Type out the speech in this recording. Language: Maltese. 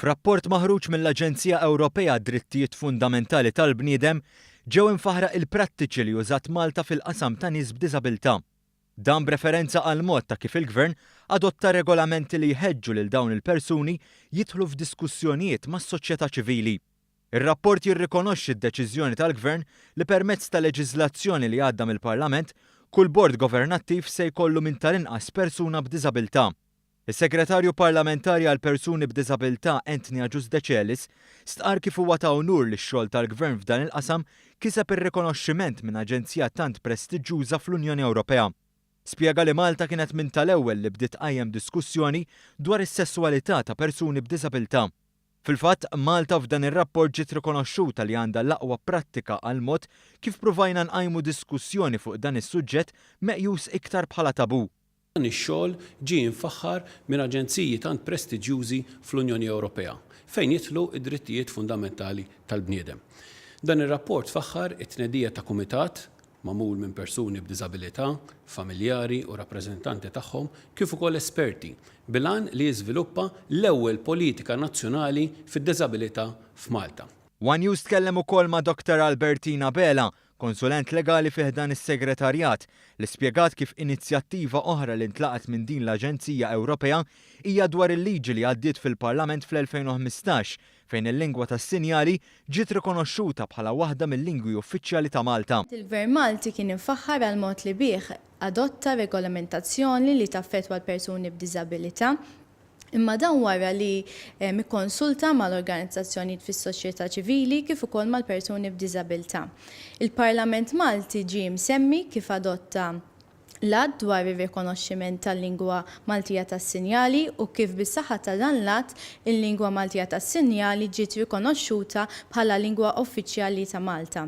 F'rapport maħruġ mill-Aġenzija Ewropea Drittijiet Fundamentali tal-Bniedem ġew infaħra il-prattiċi li użat Malta fil-qasam ta' nies b'diżabilità. Dan b'referenza għal mod ta' kif il-Gvern adotta regolamenti li jħeġġu lil dawn il-persuni jidħlu f'diskussjonijiet mas-soċjetà ċivili. Ir-rapport jirrikonoxxi d-deċiżjoni tal-Gvern li permezz ta' leġiżlazzjoni li għadda mill-Parlament kull bord governattiv se jkollu minn tal-inqas persuna b'diżabilità. Is-Segretarju Parlamentari għal Persuni b'Diżabilità Anthony Agius De Celis stqar kif huwa ta' onur li x-xogħol tal-Gvern f'dan il-qasam kiseb ir-rikonoxximent minn aġenzija tant prestiġjuża fl-Unjoni Ewropea. Spjega li Malta kienet minn tal-ewwel li bdiet qajjem diskussjoni dwar is-sesswalità ta' persuni b'diżabilità. Fil-fatt, Malta f'dan ir-rapport ġiet rikonoxxuta li għandha l-aqwa prattika għal mod kif provajna nqajmu diskussjoni fuq dan is-suġġett meqjus iktar bħala tabu. Dan ix-xogħol ġie mfaħħar minn aġenziji tant prestiġjużi fl-Unjoni Ewropea fejn jidħlu id-drittijiet fundamentali tal-bniedem. Dan ir-rapport faħħar it-tnedija ta' kumitat magħmul minn persuni b'diżabilità, familjari u rappreżentanti tagħhom kif ukoll esperti bilan li jiżviluppa l-ewwel politika nazzjonali fid-diżabilità f'Malta. One News tkellem ukoll ma' Dr. Albertina Bela, konsulent legali fih dan is-segretarjat, li spjegat kif inizjattiva oħra li ntlaqat minn din l-Aġenzija Ewropea hija dwar il-liġi li għaddiet fil-Parlament fl-2015 fejn il-lingwa tas-sinjali ġiet rikonoxxuta bħala waħda mill-lingwi uffiċjali ta' Malta. Il-Gvern Malti kien infaħħar għal mod li bih adotta regolamentazzjoni li taffettwa l-persuni b'diżabilità. Imma dan wara li mikkonsulta mal-organizzazzjonijiet fis-soċjetà ċivili kif ukoll mal-persuni b'diżabilità. Il-Parlament Malti ġie msemmi kif adotta l-att dwar ir-rikonoxximent tal-lingwa Maltija tas-sinjali u kif bis-saħħa ta' dan l-att il-lingwa Maltija tas-sinjali ġiet rikonoxxuta bħala lingwa uffiċjali ta' Malta.